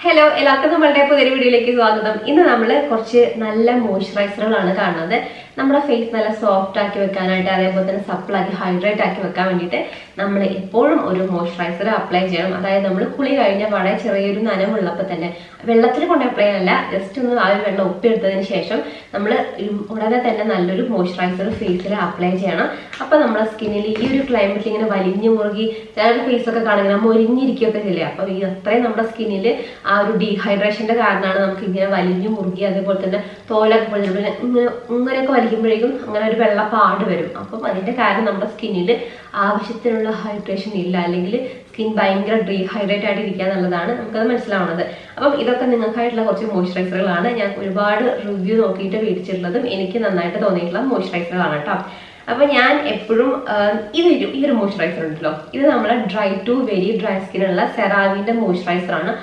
Hello, എല്ലാവർക്കും നമ്മളുടെ പുതിയ വീഡിയോയിലേക്ക് സ്വാഗതം. ഇന്ന് നമ്മൾ കുറച്ച് നല്ല മോയ്സ്ചറൈസറുകളാണ് കാണുന്നത്. നമ്മുടെ ഫേസ് നല്ല സോഫ്റ്റ് ആക്കി വെക്കാനായിട്ട്, അതേപോലെ തന്നെ സപ്പിൾ ആക്കി ഹൈഡ്രേറ്റ് ആക്കി വെക്കാൻ വേണ്ടിയിട്ട് നമ്മൾ എപ്പോഴും ഒരു മോയ്സ്ചറൈസർ അപ്ലൈ ചെയ്യണം. അതായത് നമ്മൾ കുളി കഴിഞ്ഞ വളരെ ചെറിയൊരു നനവുള്ളപ്പോൾ തന്നെ വെള്ളത്തിൽ കൊണ്ട് അപ്ലൈ ചെയ്യാനല്ല, ജസ്റ്റ് ഒന്ന് ആ ഒരു വെള്ളം ഒപ്പിയെടുത്തതിന് ശേഷം നമ്മൾ ഉടനെ തന്നെ നല്ലൊരു മോയ്സ്ചറൈസർ ഫേസിൽ അപ്ലൈ ചെയ്യണം. അപ്പോൾ നമ്മുടെ സ്കിന്നിൽ ഈ ഒരു ക്ലൈമറ്റിൽ ഇങ്ങനെ വലിഞ്ഞു മുറുകി ചിലരുടെ ഫേസൊക്കെ കാണുന്നത് മൊരിഞ്ഞിരിക്കുകയൊക്കെ ചെയ്യില്ലേ. അപ്പോൾ ഈ അത്രയും നമ്മുടെ സ്കിന്നിൽ ആ ഒരു ഡീഹൈഡ്രേഷന്റെ കാരണമാണ് നമുക്ക് ഇങ്ങനെ വലിഞ്ഞു മുറുകി, അതേപോലെ തന്നെ തോലൊക്കെ പൊളിഞ്ഞ ഇങ്ങനെയൊക്കെ വലിക്കുമ്പോഴേക്കും അങ്ങനെ ഒരു വെള്ളപ്പാട് വരും. അപ്പം അതിന്റെ കാരണം നമ്മുടെ സ്കിന്നിൽ ആവശ്യത്തിനുള്ള ഹൈഡ്രേഷൻ ഇല്ല, അല്ലെങ്കിൽ സ്കിൻ ഭയങ്കര ഡീഹൈഡ്രേറ്റ് ആയിട്ട് ഇരിക്കുക എന്നുള്ളതാണ് നമുക്കത് മനസ്സിലാവുന്നത്. അപ്പം ഇതൊക്കെ നിങ്ങൾക്കായിട്ടുള്ള കുറച്ച് മോയ്സ്ചറൈസറുകളാണ്. ഞാൻ ഒരുപാട് റിവ്യൂ നോക്കിയിട്ട് മേടിച്ചിട്ടുള്ളതും എനിക്ക് നന്നായിട്ട് തോന്നിയിട്ടുള്ള മോയ്സ്ചറൈസറുകളാണ് കേട്ടോ. അപ്പൊ ഞാൻ എപ്പോഴും ഈ ഒരു മോയ്സ്ചറൈസർ ഉണ്ടല്ലോ, ഇത് നമ്മുടെ ഡ്രൈ ടു വെരി ഡ്രൈ സ്കിന്നുള്ള സെറാവിന്റെ മോയ്സ്ചറൈസർ ആണ്.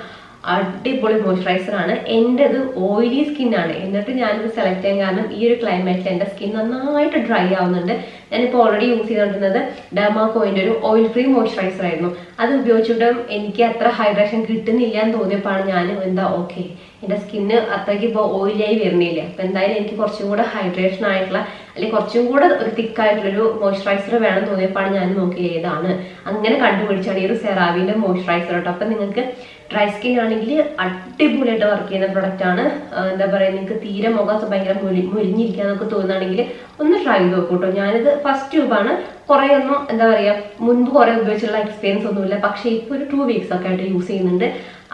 അടിപൊളി മോയ്സ്ചറൈസർ ആണ്. എൻ്റെത് ഓയിലി സ്കിന്നാണ്, എന്നിട്ട് ഞാനിത് സെലക്ട് ചെയ്യാൻ കാരണം ഈ ഒരു ക്ലൈമറ്റിൽ എൻ്റെ സ്കിൻ നന്നായിട്ട് ഡ്രൈ ആവുന്നുണ്ട്. ഞാനിപ്പോൾ ഓൾറെഡി യൂസ് ചെയ്തുകൊണ്ടിരുന്നത് ഡെർമാക്കോയിൻ്റെ ഒരു ഓയിൽ ഫ്രീ മോയ്സ്ചറൈസർ ആയിരുന്നു. അത് ഉപയോഗിച്ചിട്ടും എനിക്ക് അത്ര ഹൈഡ്രേഷൻ കിട്ടുന്നില്ല എന്ന് തോന്നിയപ്പോഴാണ് ഞാൻ ഓക്കെ, എൻ്റെ സ്കിന്ന് അത്രയ്ക്ക് ഇപ്പോൾ ഓയിലായി വരുന്നില്ല, അപ്പം എന്തായാലും എനിക്ക് കുറച്ചും കൂടെ ഹൈഡ്രേഷൻ ആയിട്ടുള്ള അല്ലെങ്കിൽ കുറച്ചും കൂടെ ഒരു തിക്കായിട്ടുള്ളൊരു മോയ്സ്ചറൈസർ വേണം തോന്നിയപ്പോഴാണ് ഞാൻ നോക്കി ഏതാണ്, അങ്ങനെ കണ്ടുപിടിച്ചാണ് ഈ ഒരു സെറാവിൻ്റെ മോയ്സ്ചറൈസർ കേട്ടോ. അപ്പം നിങ്ങൾക്ക് ഡ്രൈ സ്കിൻ ആണെങ്കിൽ അടിപൊളിയായിട്ട് വർക്ക് ചെയ്യുന്ന പ്രൊഡക്റ്റ് ആണ്. എന്താ പറയുക, നിങ്ങൾക്ക് തീരെ മുഖം ഭയങ്കര മുരിഞ്ഞിരിക്കാന്നൊക്കെ തോന്നുകയാണെങ്കിൽ ഒന്ന് ട്രൈ ചെയ്ത് നോക്കൂ കേട്ടോ. ഞാനിത് ഫസ്റ്റ് ട്യൂബാണ്, കുറേ ഒന്നും എന്താ പറയുക മുൻപ് കുറേ ഉപയോഗിച്ചുള്ള എക്സ്പീരിയൻസ് ഒന്നുമില്ല, പക്ഷേ ഇപ്പോൾ ഒരു 2 വീക്സ് ഒക്കെ ആയിട്ട് യൂസ് ചെയ്യുന്നുണ്ട്.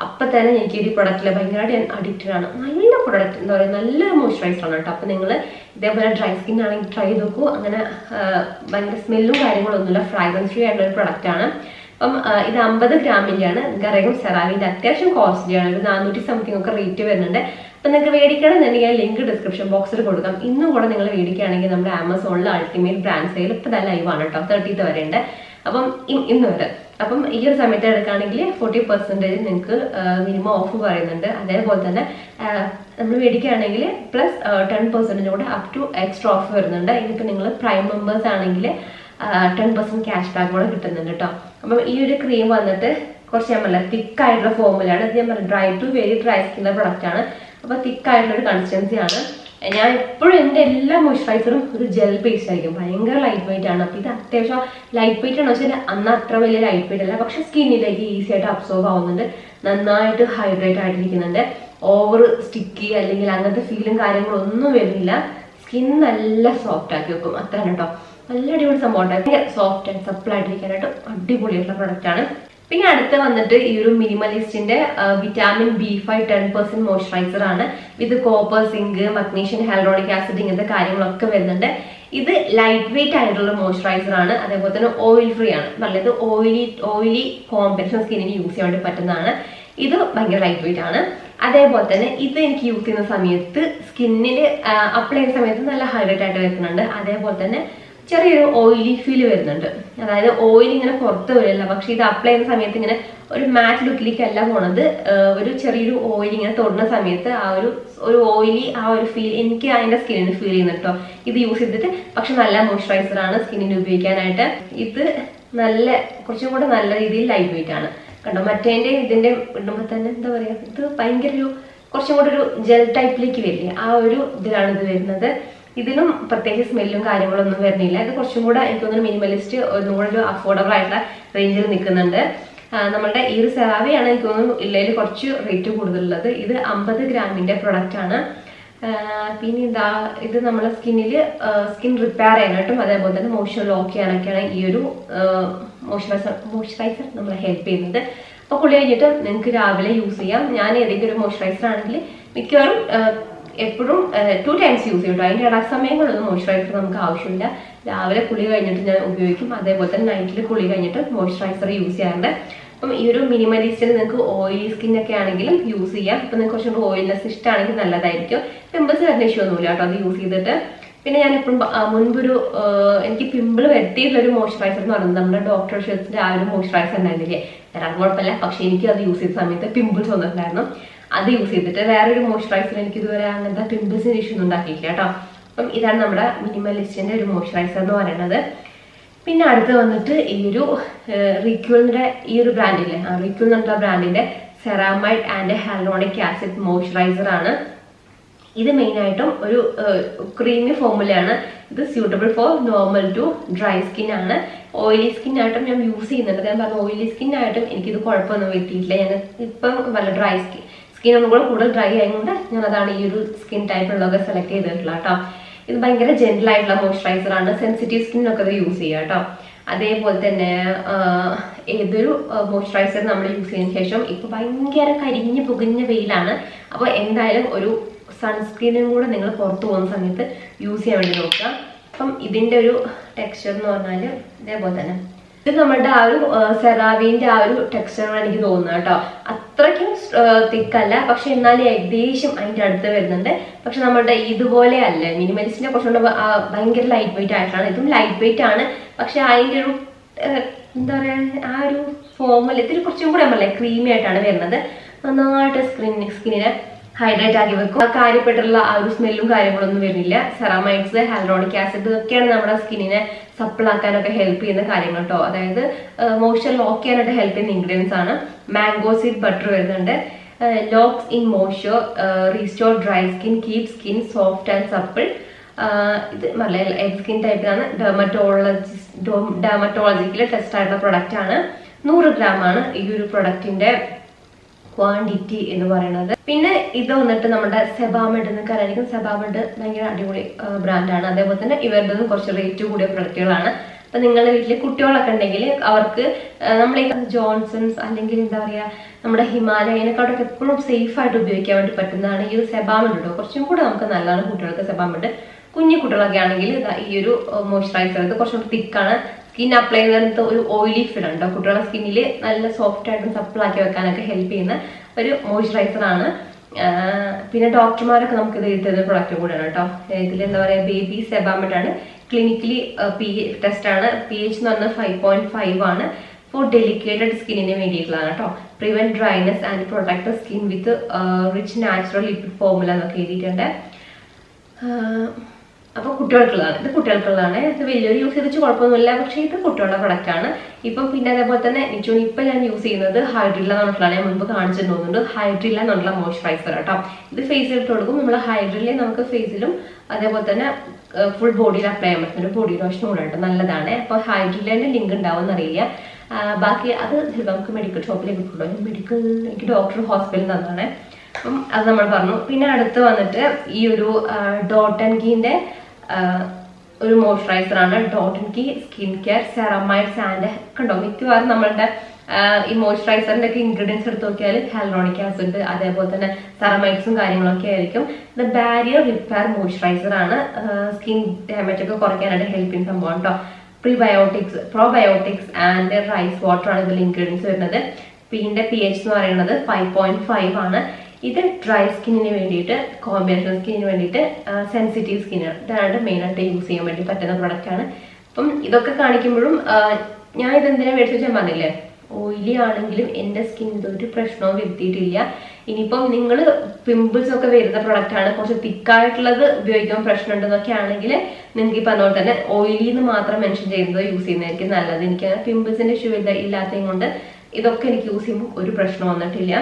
അപ്പം തന്നെ എനിക്ക് ഈ പ്രൊഡക്റ്റിൽ ഭയങ്കരമായിട്ട് അഡിക്റ്റഡ് ആണ്. നല്ല പ്രൊഡക്റ്റ്, എന്താ പറയുക, നല്ല മോയ്സ്ചറൈസർ ആണ് കേട്ടോ. അപ്പം നിങ്ങൾ ഇതേപോലെ ഡ്രൈ സ്കിൻ ആണെങ്കിൽ ട്രൈ ചെയ്ത് നോക്കൂ. അങ്ങനെ ഭയങ്കര സ്മെല്ലും കാര്യങ്ങളൊന്നുമില്ല, ഫ്രാഗ്രൻസ് ഫ്രീ ആയിട്ടുള്ള ഒരു പ്രൊഡക്റ്റ് ആണ്. അപ്പം ഇത് 50 ഗ്രാമിൻ്റെയാണ്. നിങ്ങൾക്കറിയാം സെറാവിൻ്റെ അത്യാവശ്യം കോസ്റ്റ്ലിയാണ്, ഒരു 400 സംതിങ് ഒക്കെ റേറ്റ് വരുന്നുണ്ട്. അപ്പം നിങ്ങൾക്ക് മേടിക്കണം എന്നുണ്ടെങ്കിൽ ലിങ്ക് ഡിസ്ക്രിപ്ഷൻ ബോക്സിൽ കൊടുക്കാം. ഇന്നും കൂടെ നിങ്ങൾ മേടിക്കുകയാണെങ്കിൽ നമ്മുടെ ആമസോണിൽ അൾട്ടിമേറ്റ് ബ്രാൻഡ് സെയിൽ ഇപ്പോൾ തന്നെ ലൈവാണ് കേട്ടോ, 30th വരെ ഉണ്ട്. അപ്പം ഇന്ന് വരെ. അപ്പം ഈ ഒരു സമയത്ത് എടുക്കുകയാണെങ്കിൽ 40% നിങ്ങൾക്ക് മിനിമം ഓഫ് പറയുന്നുണ്ട്. അതേപോലെ തന്നെ നമ്മൾ മേടിക്കുകയാണെങ്കിൽ പ്ലസ് 10% കൂടെ അപ് ടു എക്സ്ട്രാ ഓഫ് വരുന്നുണ്ട്. ഇതിപ്പോൾ നിങ്ങൾ പ്രൈം മെമ്പേഴ്സ് ആണെങ്കിൽ 10% ക്യാഷ് ബാക്ക് കൂടെ കിട്ടുന്നുണ്ട് കേട്ടോ. അപ്പം ഈ ഒരു ക്രീം വന്നിട്ട് കുറച്ച് ഞാൻ പറഞ്ഞ തിക്കായിട്ടുള്ള ഫോമിലാണ്. ഇത് ഞാൻ പറഞ്ഞ ഡ്രൈ ടു വെരി ഡ്രൈ സ്കിൻ്റെ പ്രൊഡക്റ്റ് ആണ്. അപ്പോൾ തിക്കായിട്ടുള്ളൊരു കൺസിസ്റ്റൻസി ആണ്. ഞാൻ എപ്പോഴും എൻ്റെ എല്ലാ മോയ്സ്ചറൈസറും ഒരു ജെൽ ബേസ്ഡ് ആയിരിക്കും, ഭയങ്കര ലൈറ്റ് വെയിറ്റ് ആണ്. അപ്പോൾ ഇത് അത്യാവശ്യം ലൈറ്റ് വെയിറ്റ് ആണെന്ന് വെച്ചാൽ അന്ന് അത്ര വലിയ ലൈറ്റ് വെയിറ്റ് അല്ല, പക്ഷെ സ്കിന്നിലേക്ക് ഈസി ആയിട്ട് അബ്സോർബ് ആവുന്നുണ്ട്, നന്നായിട്ട് ഹൈഡ്രേറ്റ് ആയിട്ടിരിക്കുന്നുണ്ട്, ഓവർ സ്റ്റിക്കി അല്ലെങ്കിൽ അങ്ങനത്തെ ഫീലും കാര്യങ്ങളും ഒന്നും വരുന്നില്ല. സ്കിൻ നല്ല സോഫ്റ്റ് ആക്കി വെക്കും, അത്രയാണ് കേട്ടോ. നല്ല അടിപൊളി സംഭവം, ഭയങ്കര സോഫ്റ്റ് ആൻഡ് സപ്പിൾ ആയിട്ടിരിക്കാനായിട്ട് അടിപൊളിയായിട്ടുള്ള പ്രൊഡക്റ്റ് ആണ്. പിന്നെ അടുത്ത് വന്നിട്ട് ഈ ഒരു മിനിമലിസ്റ്റിന്റെ വിറ്റാമിൻ B5 10% മോയ്സ്ചറൈസർ ആണ്. ഇത് copper, zinc, magnesium, hyaluronic acid ഇങ്ങനത്തെ കാര്യങ്ങളൊക്കെ വരുന്നുണ്ട്. ഇത് ലൈറ്റ് വെയിറ്റ് ആയിട്ടുള്ള മോയ്സ്ചറൈസർ ആണ്, അതേപോലെ തന്നെ ഓയിൽ ഫ്രീ ആണ്. നല്ലത് ഓയിലി കോമ്പിനേഷൻ സ്കിന്നിന് യൂസ് ചെയ്യാൻ വേണ്ടി പറ്റുന്നതാണ്. ഇത് ഭയങ്കര ലൈറ്റ് വെയിറ്റ് ആണ്. അതേപോലെ തന്നെ ഇത് എനിക്ക് യൂസ് ചെയ്യുന്ന സമയത്ത് സ്കിന്നിൽ അപ്ലൈ ചെയ്യുന്ന സമയത്ത് നല്ല ഹൈഡ്രേറ്റ് ആയിട്ട് വെക്കുന്നുണ്ട്. അതേപോലെ തന്നെ ചെറിയൊരു ഓയിലി ഫീൽ വരുന്നുണ്ട്, അതായത് ഓയിൽ ഇങ്ങനെ പുറത്ത് വരില്ല, പക്ഷെ ഇത് അപ്ലൈ ചെയ്യുന്ന സമയത്ത് ഇങ്ങനെ ഒരു മാറ്റ് ലുക്കിലേക്കല്ല പോണത്, ഒരു ചെറിയൊരു ഓയിൽ ഇങ്ങനെ തൊടുന്ന സമയത്ത് ആ ഒരു ഓയിലി ആ ഒരു ഫീൽ എനിക്ക് അതിന്റെ സ്കിന്നിന് ഫീൽ ചെയ്യുന്നുണ്ട് കേട്ടോ. ഇത് യൂസ് ചെയ്തിട്ട് പക്ഷെ നല്ല മോയ്സ്ചറൈസർ ആണ് സ്കിന്നിന് ഉപയോഗിക്കാനായിട്ട്. ഇത് നല്ല കുറച്ചും കൂടെ നല്ല രീതിയിൽ ലൈറ്റ് വെയിറ്റ് ആണ് കണ്ടോ. മറ്റേന്റെ ഇതിന്റെ ഇടുമ്പോൾ തന്നെ എന്താ പറയാ, ഇത് ഭയങ്കര കുറച്ചും കൂടെ ഒരു ജെൽ ടൈപ്പിലേക്ക് വരില്ലേ, ആ ഒരു ഇതിലാണ് ഇത് വരുന്നത്. ഇതിനും പ്രത്യേകിച്ച് സ്മെല്ലും കാര്യങ്ങളൊന്നും വരുന്നില്ല. ഇത് കുറച്ചും കൂടെ എനിക്ക് തോന്നുന്നു മിനിമലിസ്റ്റ് ഒന്നും കൂടെ ഒരു അഫോർഡബിൾ ആയിട്ടുള്ള റേഞ്ചിൽ നിൽക്കുന്നുണ്ട്. നമ്മളുടെ ഈ ഒരു സെറാവിയാണ് എനിക്ക് തോന്നുന്നു ഇല്ലയിൽ കുറച്ച് റേറ്റ് കൂടുതലുള്ളത്. ഇത് 50 ഗ്രാമിൻ്റെ പ്രൊഡക്റ്റ് ആണ്. പിന്നെ ഇത് നമ്മുടെ സ്കിൻ റിപ്പയർ ചെയ്യാനായിട്ടും അതേപോലെ തന്നെ മോയ്സ്ചർ ലോക്ക് ചെയ്യാനൊക്കെയാണ് ഈ ഒരു മോയ്സ്ചറൈസർ നമ്മളെ ഹെൽപ്പ് ചെയ്യുന്നത്. അപ്പോൾ കുളി കഴിഞ്ഞിട്ട് നിങ്ങൾക്ക് രാവിലെ യൂസ് ചെയ്യാം. ഞാൻ ഏതെങ്കിലും ഒരു മോയ്സ്ചറൈസർ ആണെങ്കിൽ മിക്കവാറും എപ്പോഴും 2 ടൈംസ് യൂസ് ചെയ്യും കേട്ടോ. അതിൻ്റെ ഇടക്ക് സമയങ്ങളൊന്നും മോയ്സ്ചറൈസർ നമുക്ക് ആവശ്യമില്ല. രാവിലെ കുളി കഴിഞ്ഞിട്ട് ഞാൻ ഉപയോഗിക്കും, അതേപോലെ തന്നെ നൈറ്റിൽ കുളി കഴിഞ്ഞിട്ട് മോയ്സ്ചറൈസർ യൂസ് ചെയ്യാറുണ്ട്. അപ്പം ഈ ഒരു മിനിമലിസ്റ്റിൽ നിങ്ങൾക്ക് ഓയിലി സ്കിന്നൊക്കെ ആണെങ്കിലും യൂസ് ചെയ്യാം. ഇപ്പം നിങ്ങൾക്ക് കുറച്ചുകൂടി ഓയിൽനെസ് ഇഷ്ടമാണെങ്കിൽ നല്ലതായിരിക്കും. പിമ്പിൾസ് വരുന്ന ഇഷ്യൂ ഒന്നുമില്ല കേട്ടോ അത് യൂസ് ചെയ്തിട്ട്. പിന്നെ ഞാൻ എപ്പോഴും മുൻപൊരു എനിക്ക് പിമ്പിൾ വരുത്തിയിട്ടുള്ളൊരു മോയ്സ്ചറൈസർ എന്ന് പറയുന്നത് നമ്മുടെ ഡോക്ടർ ഷെൽസിൻ്റെ ആ ഒരു മോയ്സ്ചറൈസർ ഉണ്ടായിരുന്നില്ലേ, വരാൻ കുഴപ്പമില്ല, പക്ഷെ എനിക്ക് അത് യൂസ് ചെയ്ത സമയത്ത് പിമ്പിൾസ് വന്നിട്ടുണ്ടായിരുന്നു. അത് യൂസ് ചെയ്തിട്ട് വേറൊരു മോയ്സ്ചറൈസർ എനിക്ക് ഇതുവരെ അങ്ങനത്തെ പിമ്പിൾസിന് ഇഷ്യൂ ഒന്നും ഉണ്ടാക്കിയിട്ടില്ല കേട്ടോ. അപ്പം ഇതാണ് നമ്മുടെ മിനിമലിസ്റ്റിന്റെ ഒരു മോയ്സ്ചറൈസർ എന്ന് പറയുന്നത്. പിന്നെ അടുത്ത് വന്നിട്ട് ഈ ഒരു റിക്യൂളിന്റെ ഈ ഒരു ബ്രാൻഡില്ലേ, റിക്യൂൾ എന്ന് പറഞ്ഞ ബ്രാൻഡിന്റെ ceramide and hyaluronic acid moisturiser ആണ്. ഇത് മെയിനായിട്ടും ഒരു ക്രീമി ഫോമുലയാണ്. ഇത് suitable for normal to dry skin ആണ്. ഓയിലി സ്കിൻ ആയിട്ടും ഞാൻ യൂസ് ചെയ്യുന്നുണ്ട്. ഞാൻ പറഞ്ഞു ഓയിലി സ്കിൻ ആയിട്ടും എനിക്കിത് കുഴപ്പമൊന്നും പറ്റിയിട്ടില്ല. ഞാൻ ഇപ്പം നല്ല ഡ്രൈ സ്കിൻ ഒന്നും കൂടെ കൂടുതൽ ഡ്രൈ ആയതുകൊണ്ട് ഞാൻ അതാണ് ഈ ഒരു സ്കിൻ ടൈപ്പിലുള്ളതൊക്കെ സെലക്ട് ചെയ്തിട്ടുള്ള കേട്ടോ. ഇത് ഭയങ്കര ജെന്റിൽ ആയിട്ടുള്ള മോയ്സ്ചറൈസർ ആണ്. സെൻസിറ്റീവ് സ്കിന്നൊക്കെ ഇത് യൂസ് ചെയ്യുക കേട്ടോ. അതേപോലെ തന്നെ ഏതൊരു മോയ്സ്ചറൈസർ നമ്മൾ യൂസ് ചെയ്തതിനു ശേഷം ഇപ്പൊ ഭയങ്കര കരിഞ്ഞ് പുകഞ്ഞ വെയിലാണ്. അപ്പോൾ എന്തായാലും ഒരു സൺസ്ക്രീനും കൂടെ നിങ്ങൾ പുറത്തു പോകുന്ന സമയത്ത് യൂസ് ചെയ്യാൻ വേണ്ടി നോക്കുക. അപ്പം ഇതിന്റെ ഒരു ടെക്സ്ചർ എന്ന് പറഞ്ഞാൽ ഇതേപോലെ തന്നെ ഇത് നമ്മുടെ ആ ഒരു സെറാവിന്റെ ആ ഒരു ടെക്സ്ചറാണ് എനിക്ക് തോന്നുന്നത് കേട്ടോ. അത്രയ്ക്കും തിക്കല്ല, പക്ഷെ എന്നാലും ഏകദേശം അതിന്റെ അടുത്ത് വരുന്നുണ്ട്. പക്ഷെ നമ്മുടെ ഇതുപോലെ അല്ല, മിനിമലിസ്റ്റിനെ കുറച്ചുകൊണ്ട് ഭയങ്കര ലൈറ്റ് വെയിറ്റ് ആയിട്ടാണ്. ഇതും ലൈറ്റ് വെയിറ്റ് ആണ്, പക്ഷെ അതിന്റെ ഒരു എന്താ പറയാ ആ ഒരു ഫോമിൽ ഇതിൽ കുറച്ചും കൂടെ നമ്മളെ ക്രീമി ആയിട്ടാണ് വരുന്നത്. നന്നായിട്ട് സ്കിന്നിനെ ഹൈഡ്രേറ്റ് ആക്കി വെക്കും. കാര്യപ്പെട്ടുള്ള ആ ഒരു സ്മെല്ലും കാര്യങ്ങളൊന്നും വരുന്നില്ല. സെറാമൈഡ്സ്, ഹ്യാലുറോണിക് ആസിഡ് ഇതൊക്കെയാണ് നമ്മുടെ സ്കിന്നിനെ സപ്പിളാക്കാനൊക്കെ ഹെൽപ്പ് ചെയ്യുന്ന കാര്യങ്ങൾ കേട്ടോ. അതായത് മോയ്സ്ചർ ലോക്ക് ചെയ്യാനായിട്ട് ഹെൽപ്പ് ചെയ്യുന്ന ഇൻഗ്രീഡിയൻസ് ആണ്. മാംഗോ സീഡ് ബട്ടർ വരുന്നുണ്ട്. Locks in moisture, restore dry skin, keep skin soft and supple. ഇത് നല്ല എഗ് സ്കിൻ ടൈപ്പിലാണ്. ഡെർമറ്റോളജിക്കൽ ടെസ്റ്റ് ആയിട്ടുള്ള പ്രൊഡക്റ്റ് ആണ്. 100 gram ആണ് ഈ ഒരു പ്രൊഡക്റ്റിന്റെ ക്വാണ്ടിറ്റി എന്ന് പറയുന്നത്. പിന്നെ ഇത് വന്നിട്ട് നമ്മുടെ സെബാമെഡ് എന്നൊക്കെ അറിയായിരിക്കും. സെബാമെഡ് ഭയങ്കര അടിപൊളി ബ്രാൻഡാണ്. അതേപോലെ തന്നെ ഇവരുടെ കുറച്ച് റേറ്റ് കൂടിയ പ്രൊഡക്റ്റുകളാണ്. അപ്പൊ നിങ്ങളുടെ വീട്ടിൽ കുട്ടികളൊക്കെ ഉണ്ടെങ്കിൽ അവർക്ക് നമ്മൾ ഈ ജോൺസൺസ് അല്ലെങ്കിൽ എന്താ പറയുക നമ്മുടെ ഹിമാലയനെക്കാട്ടൊക്കെ എപ്പോഴും സേഫ് ആയിട്ട് ഉപയോഗിക്കാൻ വേണ്ടി പറ്റുന്നതാണ് ഈ ഒരു സെബാമെഡ് കേട്ടോ. കുറച്ചും കൂടെ നമുക്ക് നല്ലതാണ് കുട്ടികൾക്ക് സെബാമെഡ്. കുഞ്ഞു കുട്ടികളൊക്കെ ആണെങ്കിൽ ഈ ഒരു മോയ്സ്ചറൈസർ ഇത് കുറച്ചും കൂടി തിക്കാണ്. സ്കിൻ അപ്ലൈ ചെയ്യുന്നത് ഒരു ഓയിലി ഫീൽ ഉണ്ടോ. കുട്ടികളുടെ സ്കിന്നിൽ നല്ല സോഫ്റ്റ് ആയിട്ടും സപ്പിളാക്കി വെക്കാനൊക്കെ ഹെൽപ്പ് ചെയ്യുന്ന ഒരു മോയ്സ്ചറൈസർ ആണ്. പിന്നെ ഡോക്ടർമാരൊക്കെ നമുക്ക് ഇത് തരുന്ന പ്രൊഡക്റ്റ് കൂടെയാണ് കേട്ടോ. ഇതിൽ എന്താ പറയുക ബേബി സെബാമെഡ് ആണ്. ക്ലിനിക്കലി ടെസ്റ്റ് ആണ്. PH എന്ന് പറഞ്ഞാൽ 5.5 ആണ്. ഫോർ ഡെലിക്കേറ്റഡ് സ്കിന്നിന് വേണ്ടിയിട്ടുള്ളതാണ് കേട്ടോ. Prevent dryness and protect skin with rich natural lipid formula എന്നൊക്കെ എഴുതിയിട്ടുണ്ട്. അപ്പോൾ കുട്ടികൾക്കുള്ളതാണ്. ഇത് കുട്ടികൾക്കുള്ളതാണ്. ഇത് വലിയൊരു യൂസ് ചെയ്തിട്ട് കുഴപ്പമൊന്നുമില്ല, പക്ഷേ ഇത് കുട്ടികളുടെ പ്രൊഡക്റ്റ് ആണ്. ഇപ്പം പിന്നെ അതേപോലെ തന്നെ നിച്ചോണി ഇപ്പം ഞാൻ യൂസ് ചെയ്യുന്നത് ഹൈഡ്രില്ല എന്നുള്ളതാണ്. ഞാൻ മുൻപ് കാണിച്ചിട്ട് തോന്നുന്നുണ്ട്. ഹൈഡ്രില്ല എന്നുള്ള മോയ്സ്ചറൈസർ കേട്ടോ. ഇത് ഫേസിൽ ഇട്ട് കൊടുക്കും. നമ്മൾ ഹൈഡ്രില്ല നമുക്ക് ഫേസിലും അതേപോലെ തന്നെ ഫുൾ ബോഡിയിൽ അപ്ലൈ ചെയ്യാൻ പറ്റുന്ന ഒരു ബോഡി ലോഷനും കൂടെ ഉണ്ട്. നല്ലതാണ്. അപ്പോൾ ഹൈഡ്രില്ലേൻ്റെ ലിങ്ക് ഉണ്ടാവും എന്നറിയില്ല. ബാക്കി അത് നമുക്ക് മെഡിക്കൽ ഷോപ്പിൽ കിട്ടുള്ളൂ. എനിക്ക് ഡോക്ടർ ഹോസ്പിറ്റലിൽ തന്നാണ്. അപ്പം അത് നമ്മൾ പറഞ്ഞു. പിന്നെ അടുത്ത് വന്നിട്ട് ഈ ഒരു ഡോട്ട് ആൻഡ് കീൻ്റെ ഒരു മോയ്സ്ചറൈസർ ആണ്. Dot and Key skin care ceramides and കണ്ടോ മിക്കവാറും നമ്മളുടെ ഈ മോയ്സ്ചറൈസറിന്റെ ഒക്കെ ഇൻഗ്രീഡിയൻസ് എടുത്ത് നോക്കിയാൽ ഹ്യാലുറോണിക് ആസിഡ് അതേപോലെ തന്നെ സെറമൈഡ്സും കാര്യങ്ങളൊക്കെ ആയിരിക്കും. ഇത് ബാരിയർ റിപ്പയർ മോയ്സ്ചറൈസർ ആണ്. സ്കിൻ ഡാമേജ് ഒക്കെ കുറയ്ക്കാനായിട്ട് ഹെൽപ്പ് ചെയ്യുന്ന സംഭവം കേട്ടോ. പ്രോബയോട്ടിക്സ് ആൻഡ് റൈസ് വാട്ടർ ആണ് ഇതിൽ ഇൻഗ്രീഡിയൻസ് വരുന്നത്. ഇതിന്റെ PH എന്ന് പറയുന്നത് 5.5 ആണ്. ഇത് ഡ്രൈ സ്കിന്നിന് വേണ്ടിയിട്ട്, കോമ്പിനേഷൻ സ്കിന്നിന് വേണ്ടിയിട്ട്, സെൻസിറ്റീവ് സ്കിന്ന് ഇതാണ് മെയിനായിട്ട് യൂസ് ചെയ്യാൻ വേണ്ടി പറ്റുന്ന പ്രൊഡക്റ്റ് ആണ്. അപ്പം ഇതൊക്കെ കാണിക്കുമ്പോഴും ഞാൻ ഇതെന്തിനാ മേടിച്ചു ഞാൻ പറഞ്ഞില്ലേ, ഓയിലി ആണെങ്കിലും എൻ്റെ സ്കിൻ ഇതൊരു പ്രശ്നവും വരുത്തിയിട്ടില്ല. ഇനിയിപ്പം നിങ്ങൾ പിമ്പിൾസ് ഒക്കെ വരുന്ന പ്രൊഡക്റ്റ് ആണ്, കുറച്ച് തിക്കായിട്ടുള്ളത് ഉപയോഗിക്കാൻ പ്രശ്നമുണ്ടെന്നൊക്കെ ആണെങ്കിൽ നിങ്ങൾക്ക് ഈ പറഞ്ഞ തന്നെ ഓയിലി എന്ന് മാത്രം മെൻഷൻ ചെയ്യുന്നത് യൂസ് ചെയ്യുന്നതായിരിക്കും നല്ലത്. എനിക്ക് പിമ്പിൾസിന്റെ ഇഷ്യൂ ഇല്ലാത്തതും കൊണ്ട് ഇതൊക്കെ എനിക്ക് യൂസ് ചെയ്യുമ്പോൾ ഒരു പ്രശ്നം വന്നിട്ടില്ല.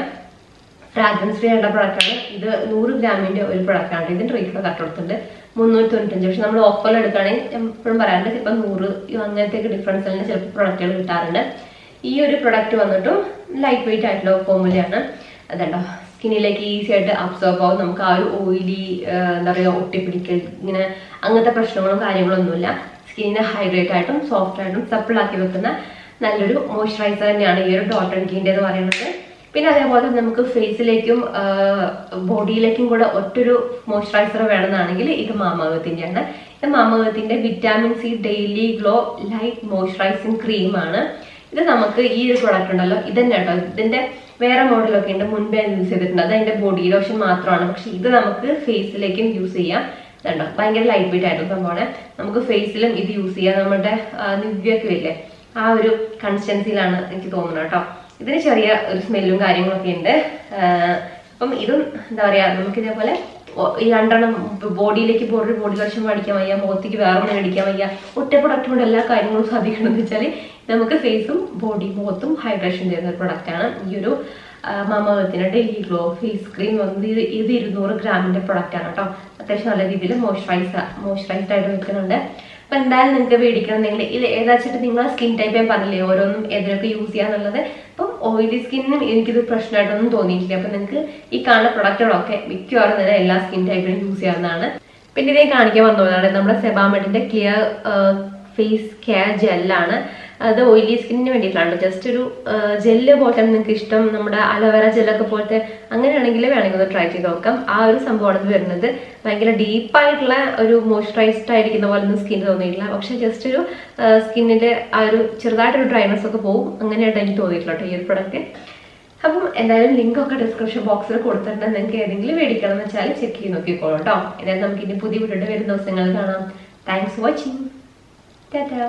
ഫ്രാഗ്രൻസ് ഫ്രീ ആയിട്ടുള്ള പ്രൊഡക്റ്റാണ്. ഇത് 100 ഗ്രാമിന്റെ ഒരു പ്രൊഡക്റ്റാണ്. ഇതിന്റെ റേറ്റ് കറക്റ്റ് കൊടുത്തിട്ടുണ്ട് 395. പക്ഷെ നമ്മൾ ഓഫറിൽ എടുക്കുകയാണെങ്കിൽ എപ്പോഴും പറയാറുണ്ട് ചിലപ്പോൾ 100 അങ്ങനത്തെയൊക്കെ ഡിഫറൻസ് തന്നെ ചിലപ്പോൾ പ്രൊഡക്റ്റുകൾ കിട്ടാറുണ്ട്. ഈ ഒരു പ്രൊഡക്റ്റ് വന്നിട്ടും ലൈറ്റ് വെയിറ്റ് ആയിട്ടുള്ള ഫോമുലയാണ്. അതുണ്ടോ സ്കിന്നിലേക്ക് ഈസി ആയിട്ട് അബ്സോർബ് ആവും. നമുക്ക് ആ ഒരു ഓയിലി എന്താ പറയുക ഒട്ടിപ്പിടിക്കൽ ഇങ്ങനെ അങ്ങനത്തെ പ്രശ്നങ്ങളും കാര്യങ്ങളൊന്നുമില്ല. സ്കിന്നിനെ ഹൈഡ്രേറ്റ് ആയിട്ടും സോഫ്റ്റ് ആയിട്ടും സപ്പിളാക്കി വെക്കുന്ന നല്ലൊരു മോയ്സ്ചറൈസർ തന്നെയാണ് ഈ ഒരു ഡോട്ട് ആൻഡ് കീൻ്റെ എന്ന് പറയുന്നത്. പിന്നെ അതേപോലെ നമുക്ക് ഫേസിലേക്കും ബോഡിയിലേക്കും കൂടെ ഒറ്റൊരു മോയ്സ്ചറൈസർ വേണമെന്നാണെങ്കിൽ ഇത് മാമഅർത്തിൻ്റെയാണ്. ഇത് മാമഅർത്തിൻ്റെ vitamin C daily glow light moisturising ക്രീമാണ്. ഇത് നമുക്ക് ഈ ഒരു പ്രൊഡക്റ്റ് ഉണ്ടല്ലോ ഇതന്നെ കേട്ടോ. ഇതിന്റെ വേറെ മോഡലൊക്കെ ഉണ്ട്, മുൻപേ യൂസ് ചെയ്തിട്ടുണ്ട്. അത് അതിന്റെ ബോഡി ലോഷൻ മാത്രമാണ്. പക്ഷെ ഇത് നമുക്ക് ഫേസിലേക്കും യൂസ് ചെയ്യാം. ഇതുണ്ടോ ഭയങ്കര ലൈറ്റ് വെയിറ്റ് ആയിട്ടുള്ള സംഭവമാണ്. നമുക്ക് ഫേസിലും ഇത് യൂസ് ചെയ്യാം. നമ്മുടെ നിവ്യൊക്കെ ഇല്ലേ ആ ഒരു കൺസിസ്റ്റൻസിയിലാണ് എനിക്ക് തോന്നുന്നത് കേട്ടോ. ഇതിന് ചെറിയ ഒരു സ്മെല്ലും കാര്യങ്ങളൊക്കെ ഉണ്ട്. അപ്പം ഇതും എന്താ പറയാ നമുക്ക് ഇതേപോലെ ഈ 2 ബോഡിയിലേക്ക് ബോഡി ലോഷൻ മേടിക്കാൻ വയ്യ, മുഖത്തേക്ക് വേറെ ഒന്നും മേടിക്കാൻ വയ്യ, ഒറ്റ പ്രൊഡക്റ്റ് കൊണ്ട് എല്ലാ കാര്യങ്ങളും സാധിക്കണം എന്ന് വെച്ചാൽ നമുക്ക് ഫേസും ബോഡി മുഖത്തും ഹൈഡ്രേഷൻ ചെയ്യുന്ന ഒരു പ്രൊഡക്റ്റ് ആണ് ഈ ഒരു മാമ-എർത്തിന്റെ ഡെയിലി ഗ്ലോ ഫേസ് ക്രീം വന്നത് ഇത് 200 ഗ്രാമിന്റെ പ്രൊഡക്റ്റ് ആണ് കേട്ടോ. അത്യാവശ്യം നല്ല രീതിയിൽ മോയ്സ്ചറൈസ്ഡ് ആയിട്ട് വെക്കുന്നുണ്ട്. അപ്പൊ എന്തായാലും നിങ്ങൾക്ക് മേടിക്കണമെങ്കിൽ ഇത് ഏതാച്ചിട്ട് നിങ്ങളെ സ്കിൻ ടൈപ്പ് ഞാൻ പറഞ്ഞില്ലേ ഓരോന്നും ഏതൊക്കെ യൂസ് ചെയ്യാന്നുള്ളത്. അപ്പം ഓയിലി സ്കിന്നിനും എനിക്കിത് പ്രശ്നമായിട്ടൊന്നും തോന്നിയിട്ടില്ല. അപ്പൊ നിങ്ങൾക്ക് ഈ കാണുന്ന പ്രൊഡക്റ്റുകളൊക്കെ മിക്കവാറും തന്നെ എല്ലാ സ്കിൻ ടൈപ്പിനും യൂസ് ചെയ്യാവുന്നതാണ്. പിന്നെ ഇതേ കാണിക്കാൻ വന്നതാണ് നമ്മുടെ സെബാമെഡിന്റെ ക്ലിയർ ഫേസ് കെയർ ജെല്ലാണ്. അത് ഓയിലി സ്കിന്നിന് വേണ്ടിയിട്ടാണ്. ജസ്റ്റ് ഒരു ജെല്ല് പോലത്തെ നിങ്ങൾക്ക് ഇഷ്ടം, നമ്മുടെ അലോവേറ ജെല്ലൊക്കെ പോലത്തെ അങ്ങനെയാണെങ്കിൽ വേണമെങ്കിൽ ഒന്ന് ട്രൈ ചെയ്ത് നോക്കാം. ആ ഒരു സംഭവമാണ് ഇത് വരുന്നത്. ഭയങ്കര ഡീപ്പായിട്ടുള്ള ഒരു മോയ്സ്ചറൈസ്ഡ് ആയിരിക്കുന്ന പോലെ ഒന്നും സ്കിൻ തോന്നിയിട്ടില്ല. പക്ഷെ ജസ്റ്റ് ഒരു സ്കിന്നിന്റെ ആ ഒരു ചെറുതായിട്ടൊരു ഡ്രൈനെസ് ഒക്കെ പോകും. അങ്ങനെയായിട്ട് എനിക്ക് തോന്നിയിട്ടില്ല കേട്ടോ ഈ ഒരു പ്രൊഡക്റ്റ്. അപ്പം എന്തായാലും ലിങ്ക് ഒക്കെ ഡിസ്ക്രിപ്ഷൻ ബോക്സിൽ കൊടുത്തിട്ടുണ്ട്. നിങ്ങൾക്ക് ഏതെങ്കിലും മേടിക്കണം എന്ന് വെച്ചാൽ ചെക്ക് ചെയ്ത് നോക്കിക്കോളൂ കേട്ടോ. എന്തായാലും നമുക്ക് ഇനി പുതിയ വീഡിയോ വരുന്ന ദിവസങ്ങളിൽ കാണാം. Thanks for watching. Ta-ta.